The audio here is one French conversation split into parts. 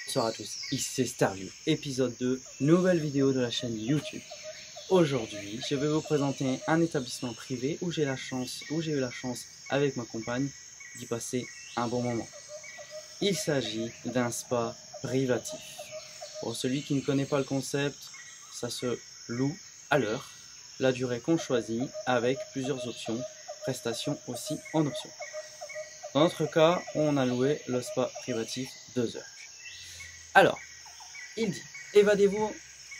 Bonsoir à tous, ici c'est Starview, épisode 2, nouvelle vidéo de la chaîne YouTube. Aujourd'hui, je vais vous présenter un établissement privé où j'ai eu la chance avec ma compagne d'y passer un bon moment. Il s'agit d'un spa privatif. Pour celui qui ne connaît pas le concept, ça se loue à l'heure, la durée qu'on choisit avec plusieurs options, prestations aussi en option. Dans notre cas, on a loué le spa privatif 2 heures. Alors, il dit, évadez-vous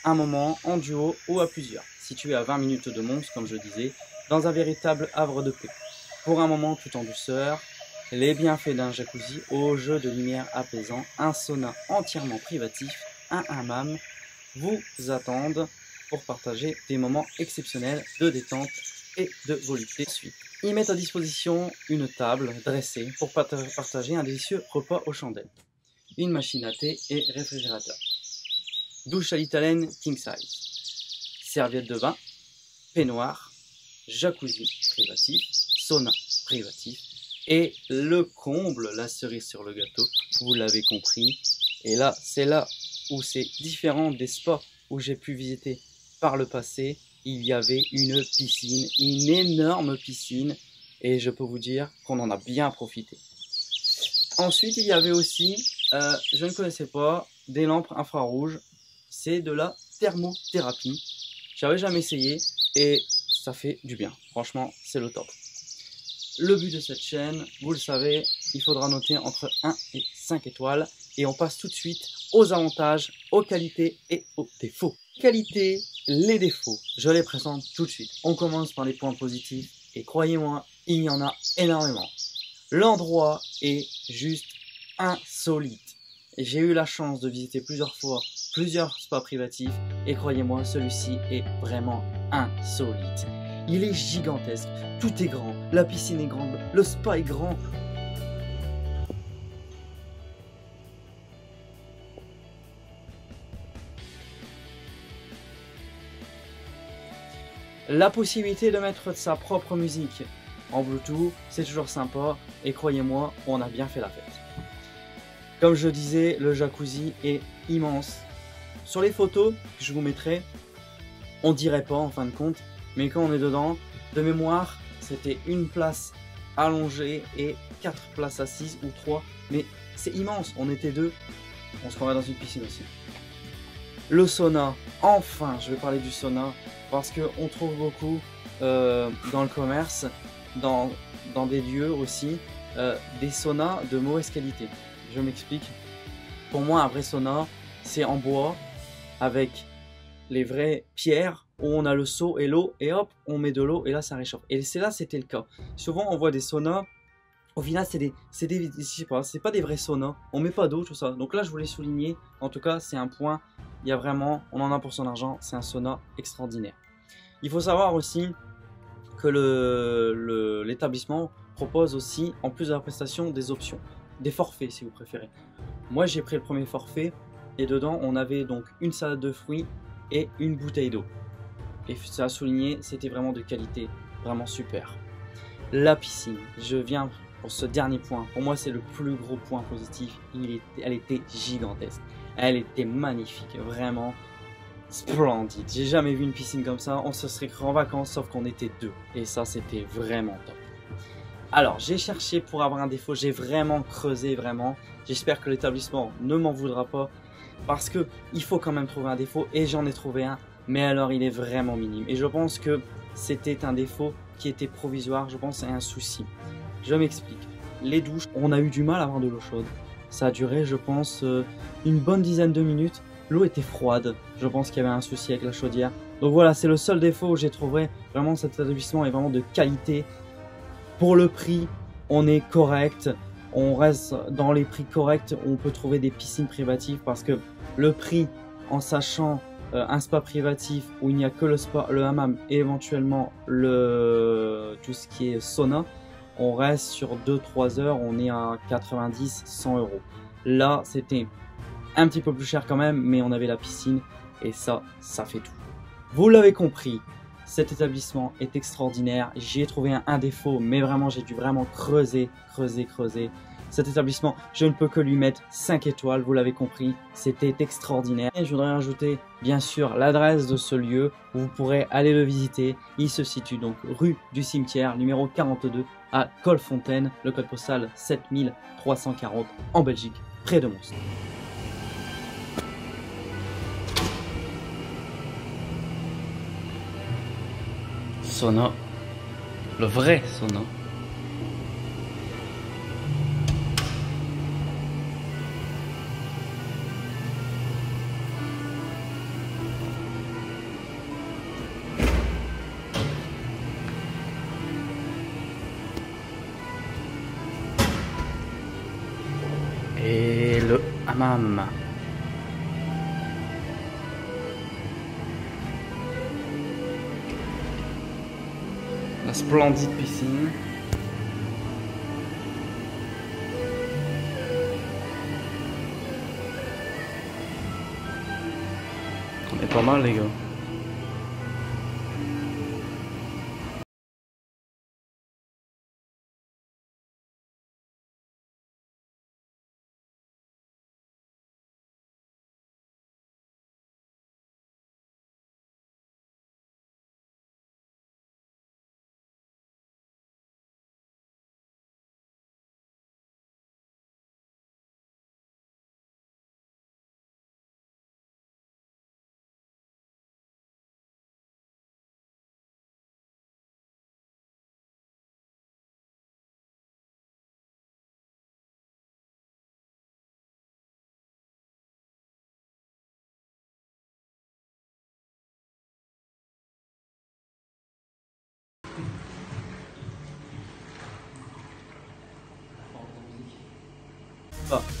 un moment en duo ou à plusieurs, situé à 20 minutes de Mons, comme je disais, dans un véritable havre de paix. Pour un moment tout en douceur, les bienfaits d'un jacuzzi au jeu de lumière apaisant, un sauna entièrement privatif, un hammam vous attendent pour partager des moments exceptionnels de détente et de volupté. Ensuite, ils mettent à disposition une table dressée pour partager un délicieux repas aux chandelles. Une machine à thé et réfrigérateur. Douche à l'italienne king size. Serviette de bain, peignoir, jacuzzi privatif, sauna privatif et le comble, la cerise sur le gâteau, vous l'avez compris. Et là, c'est là où c'est différent des spas où j'ai pu visiter par le passé. Il y avait une piscine, une énorme piscine et je peux vous dire qu'on en a bien profité. Ensuite, il y avait aussi, je ne connaissais pas, des lampes infrarouges. C'est de la thermothérapie. J'avais jamais essayé et ça fait du bien. Franchement, c'est le top. Le but de cette chaîne, vous le savez, il faudra noter entre 1 et 5 étoiles. Et on passe tout de suite aux avantages, aux qualités et aux défauts. Les qualités, les défauts, je les présente tout de suite. On commence par les points positifs et croyez-moi, il y en a énormément. L'endroit est juste insolite. J'ai eu la chance de visiter plusieurs fois plusieurs spas privatifs et croyez-moi, celui-ci est vraiment insolite. Il est gigantesque, tout est grand, la piscine est grande, le spa est grand. La possibilité de mettre sa propre musique en Bluetooth, c'est toujours sympa et croyez-moi, on a bien fait la fête. Comme je disais, le jacuzzi est immense. Sur les photos que je vous mettrai, on dirait pas en fin de compte, mais quand on est dedans, de mémoire, c'était une place allongée et 4 places assises ou 3, mais c'est immense, on était 2, on se croirait dans une piscine aussi. Le sauna, enfin, je vais parler du sauna, parce qu'on trouve beaucoup dans le commerce, dans des lieux aussi, des saunas de mauvaise qualité. Je m'explique. Pour moi, un vrai sauna, c'est en bois, avec les vraies pierres, où on a le seau et l'eau, et hop, on met de l'eau, et là, ça réchauffe. Et c'est là, c'était le cas. Souvent, on voit des saunas, au final, je sais pas, c'est pas des vrais saunas, on met pas d'eau, tout ça. Donc là, je voulais souligner, en tout cas, c'est un point, il y a vraiment, on en a pour son argent, c'est un sauna extraordinaire. Il faut savoir aussi que l'établissement propose aussi, en plus de la prestation, des options, des forfaits si vous préférez. Moi j'ai pris le premier forfait et dedans on avait donc une salade de fruits et une bouteille d'eau. Et ça a souligné, c'était vraiment de qualité, vraiment super. La piscine, je viens pour ce dernier point, pour moi c'est le plus gros point positif, elle était gigantesque, elle était magnifique, vraiment splendide. J'ai jamais vu une piscine comme ça, on se serait cru en vacances sauf qu'on était 2 et ça c'était vraiment top. Alors j'ai cherché pour avoir un défaut, j'ai vraiment creusé vraiment, j'espère que l'établissement ne m'en voudra pas parce que il faut quand même trouver un défaut et j'en ai trouvé un, mais alors il est vraiment minime et je pense que c'était un défaut qui était provisoire, je pense c'est un souci. Je m'explique, les douches, on a eu du mal à avoir de l'eau chaude, ça a duré je pense une bonne dizaine de minutes. L'eau était froide, je pense qu'il y avait un souci avec la chaudière. Donc voilà, c'est le seul défaut où j'ai trouvé vraiment cet établissement est vraiment de qualité. Pour le prix, on est correct, on reste dans les prix corrects, on peut trouver des piscines privatives parce que le prix, en sachant un spa privatif où il n'y a que le spa, le hammam et éventuellement tout ce qui est sauna, on reste sur 2-3 heures, on est à 90-100 €. Là, c'était un petit peu plus cher quand même, mais on avait la piscine et ça fait tout. Vous l'avez compris, cet établissement est extraordinaire. J'y ai trouvé un défaut, mais vraiment j'ai dû vraiment creuser. Cet établissement, je ne peux que lui mettre 5 étoiles, vous l'avez compris, c'était extraordinaire. Et je voudrais rajouter bien sûr l'adresse de ce lieu où vous pourrez aller le visiter. Il se situe donc rue du Cimetière, numéro 42 à Colfontaine, le code postal 7340 en Belgique, près de Mons. Sauna, le vrai sauna. Et le hammam. La splendide piscine. On est pas mal les gars.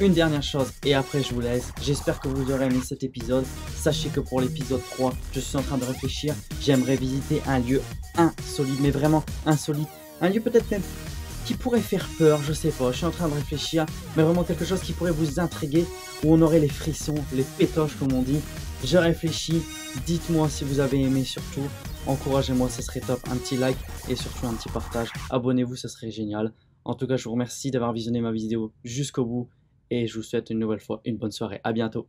Une dernière chose et après je vous laisse, j'espère que vous aurez aimé cet épisode. Sachez que pour l'épisode 3, je suis en train de réfléchir, j'aimerais visiter un lieu insolite, mais vraiment insolite, un lieu peut-être même qui pourrait faire peur, je sais pas, je suis en train de réfléchir, mais vraiment quelque chose qui pourrait vous intriguer, où on aurait les frissons, les pétoches comme on dit. Je réfléchis, dites-moi si vous avez aimé surtout, encouragez-moi, ce serait top, un petit like et surtout un petit partage, abonnez-vous, ce serait génial. En tout cas, je vous remercie d'avoir visionné ma vidéo jusqu'au bout et je vous souhaite une nouvelle fois une bonne soirée, à bientôt.